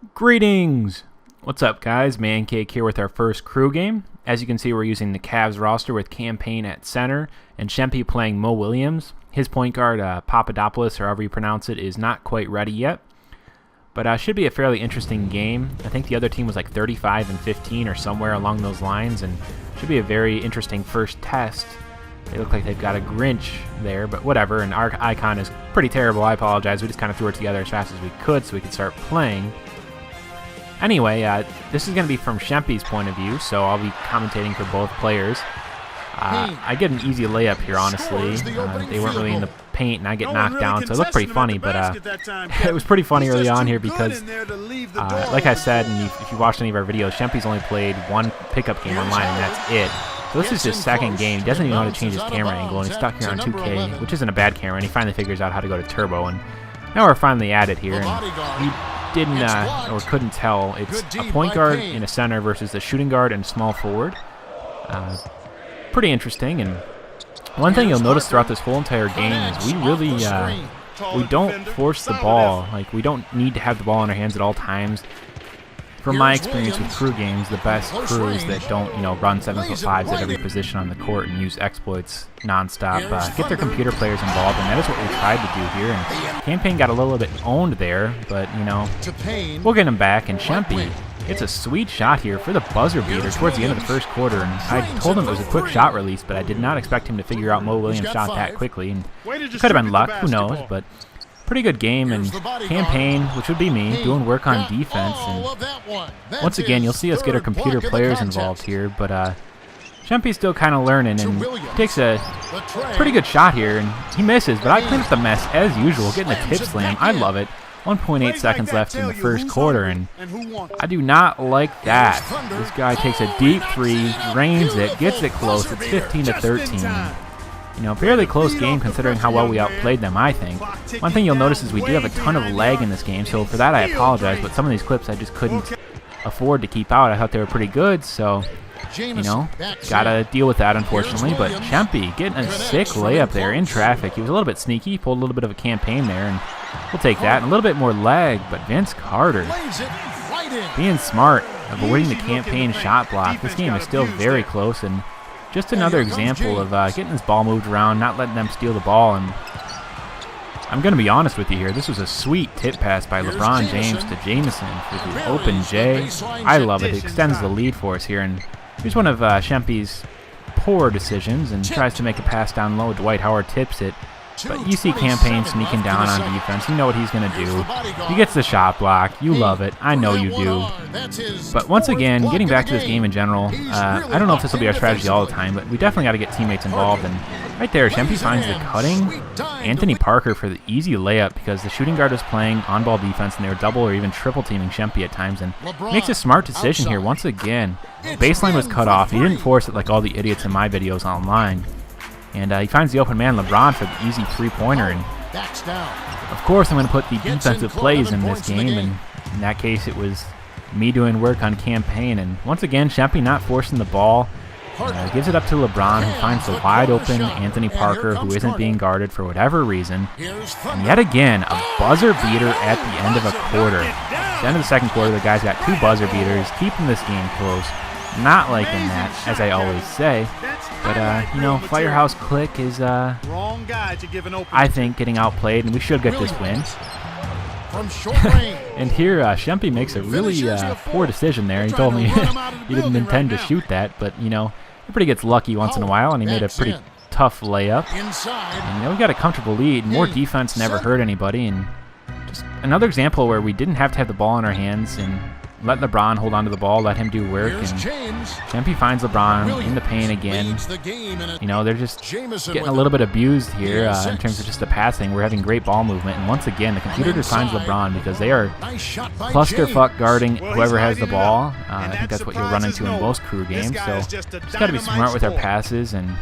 Greetings! What's up, guys? Mancake here with our first crew game. As you can see, we're using the Cavs roster with Campaign at center and Shempi playing Mo Williams. His point guard, Papadopoulos, or however you pronounce it, is not quite ready yet. But should be a fairly interesting game. I think the other team was like 35 and 15 or somewhere along those lines, and should be a very interesting first test. They look like they've got a Grinch there, but whatever, and our icon is pretty terrible. I apologize. We just kind of threw it together as fast as we could so we could start playing. Anyway, this is going to be from Shempi's point of view, so I'll be commentating for both players. I get an easy layup here, honestly. They weren't really in the paint, and I get knocked down, so it looked pretty funny, but it was pretty funny early on here because, like I said, and if you watched any of our videos, Shempi's only played one pickup game online, and that's it. So this is his second game. He doesn't even know how to change his camera angle, and he's stuck here on 2K, which isn't a bad camera, and he finally figures out how to go to turbo, and now we're finally at it here, and he didn't or couldn't tell. It's a point guard and a center versus a shooting guard and small forward. Pretty interesting, and one thing you'll notice throughout this whole entire game is we really we don't force the ball. Like, we don't need to have the ball in our hands at all times. From my experience with crew games, the best crews that don't, run 7'5" at every position on the court and use exploits nonstop, get their computer players involved, and that is what we tried to do here. And Campaign got a little bit owned there, but we'll get him back. And Shempi, it's a sweet shot here for the buzzer beater towards the end of the first quarter. And I told him it was a quick shot release, but I did not expect him to figure out Mo Williams' shot that quickly. And it could have been luck, who knows, but pretty good game. And Campaign, which would be me, doing work on defense. And once again, you'll see us get our computer players involved here, but Shempi's still kind of learning, and he takes a pretty good shot here, and he misses, but I cleaned up the mess as usual, getting a tip slam. I love it. 1.8 seconds left in the first quarter, and I do not like that. This guy takes a deep three, drains it, gets it close. It's 15-13. Fairly close game considering how well we outplayed them, I think. One thing you'll notice is we do have a ton of lag in this game, so for that I apologize, but some of these clips I just couldn't afford to keep out. I thought they were pretty good, so, gotta deal with that, unfortunately. But Shempi getting a sick layup there in traffic. He was a little bit sneaky, pulled a little bit of a Campaign there, and we'll take that. And a little bit more lag, but Vince Carter being smart, avoiding the Campaign shot block. This game is still very close, and just another example of getting this ball moved around, not letting them steal the ball. And I'm going to be honest with you here. This was a sweet tip pass by LeBron James to Jameson for the open J. I love it. It extends the lead for us here. And here's one of Shempi's poor decisions, and tries to make a pass down low. Dwight Howard tips it. But you see Campaign sneaking down on defense. You know what he's going to do. He gets the shot block. You love it. I know you do. But once again, getting back to this game in general, I don't know if this will be our strategy all the time, but we definitely got to get teammates involved. And right there, Shempi finds the cutting Anthony Parker for the easy layup, because the shooting guard was playing on-ball defense, and they were double or even triple teaming Shempi at times, and makes a smart decision here once again. Baseline was cut off. He didn't force it like all the idiots in my videos online. And he finds the open man, LeBron, for the easy three-pointer. And of course, I'm going to put the defensive plays in this game. And in that case, it was me doing work on Campaign. And once again, Shempi not forcing the ball. Gives it up to LeBron, who finds the wide-open Anthony Parker, who isn't being guarded for whatever reason. And yet again, a buzzer beater at the end of a quarter. At the end of the second quarter, the guys got two buzzer beaters, keeping this game close. Not liking that, as I always say. But, Firehouse Click is, I think, getting outplayed, and we should get this win. And here, Shempi makes a really poor decision there. He told me he didn't intend to shoot that, but, he pretty gets lucky once in a while, and he made a pretty tough layup. And, we got a comfortable lead. More defense never hurt anybody, and just another example where we didn't have to have the ball in our hands and let LeBron hold on to the ball, let him do work, and Shempi finds LeBron in the paint again. They're just getting a little bit abused here in terms of just the passing. We're having great ball movement, and once again, the computer just finds LeBron because they are clusterfuck guarding whoever has the ball. I think that's what you'll run into in most crew games, so just got to be smart with our passes, and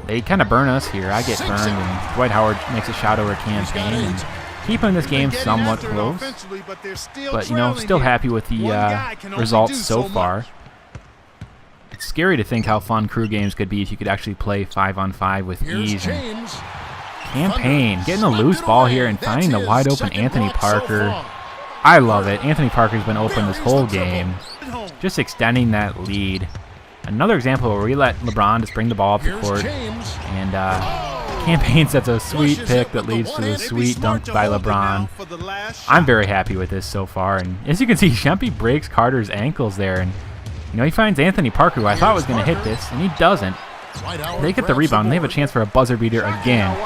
they kind of burn us here. I get burned, and Dwight Howard makes a shot over Campaign, and keeping this game somewhat close, but still happy with the results so far. It's scary to think how fun crew games could be if you could actually play 5-on-5 with ease. And Campaign getting a loose ball here and finding the wide open Anthony Parker. I love it. Anthony Parker's been open this whole game, just extending that lead. Another example where we let LeBron just bring the ball up the court, and Campaign sets a sweet pick that leads to a sweet dunk by LeBron. I'm very happy with this so far, and as you can see, Shempi breaks Carter's ankles there, and he finds Anthony Parker, who I thought was going to hit this, and he doesn't. They get the rebound, and they have a chance for a buzzer beater again,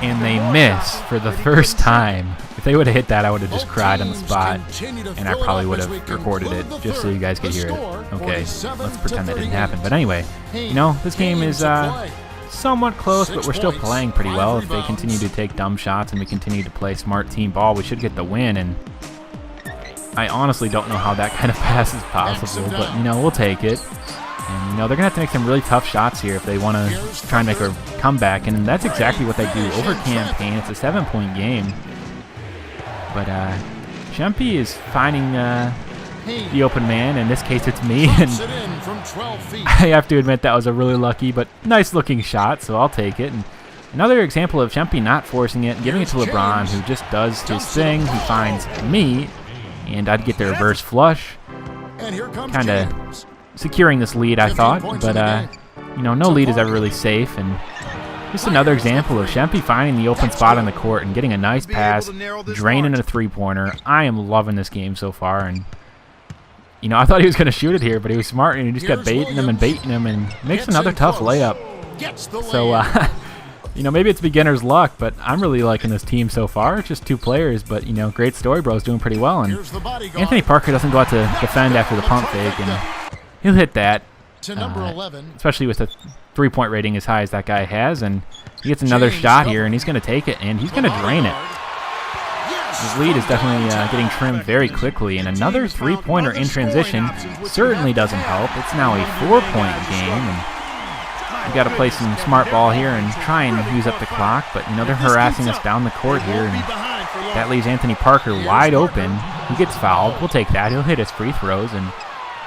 and they miss for the first time. If they would have hit that, I would have just cried on the spot, and I probably would have recorded it just so you guys could hear it. Okay, let's pretend that didn't happen. But anyway, this game is somewhat close, but we're still playing pretty well. If they continue to take dumb shots and we continue to play smart team ball, we should get the win. And I honestly don't know how that kind of pass is possible, but we'll take it. And they're gonna have to make some really tough shots here if they want to try and make a comeback, and that's exactly what they do over Campaign. It's a 7-point game, but Shempi is finding the open man. In this case, it's me, and I have to admit that was a really lucky but nice-looking shot, so I'll take it. And another example of Shempi not forcing it and giving it to LeBron, who just does his thing. He finds me, and I'd get the reverse flush, kind of securing this lead, I thought, but no lead is ever really safe. And just another example of Shempi finding the open spot on the court and getting a nice pass, draining a three-pointer. I am loving this game so far, and I thought he was going to shoot it here, but he was smart, and he just kept baiting him and makes another tough layup. So maybe it's beginner's luck, but I'm really liking this team so far. It's just two players, but GreatStoryBro is doing pretty well, and Anthony Parker doesn't go out to defend after the pump fake, and he'll hit that, especially with the three-point rating as high as that guy has. And he gets another shot here, and he's going to take it, and he's going to drain it. His lead is definitely getting trimmed very quickly, and another three-pointer in transition certainly doesn't help. It's now a 4-point game, and we've got to play some smart ball here and try and use up the clock, but they're harassing us down the court here, and that leaves Anthony Parker wide open. He gets fouled. We'll take that. He'll hit his free throws and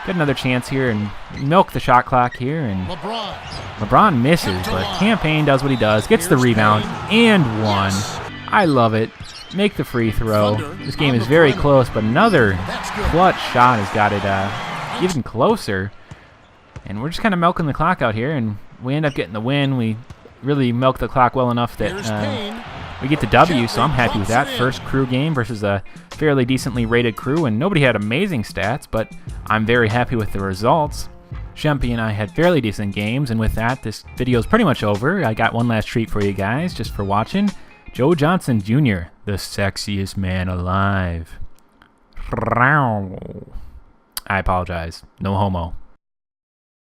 get another chance here and milk the shot clock here, and LeBron misses, but Campaign does what he does, gets the rebound, and one. I love it. Make the free throw. This game is very close, but another clutch shot has got it even closer, and we're just kind of milking the clock out here, and we end up getting the win. We really milk the clock well enough that we get the W, so I'm happy with that. First crew game versus a fairly decently rated crew, and nobody had amazing stats, but I'm very happy with the results. Shempi and I had fairly decent games, and with that, this video is pretty much over. I got one last treat for you guys, just for watching. Joe Johnson Jr., the sexiest man alive. I apologize. No homo.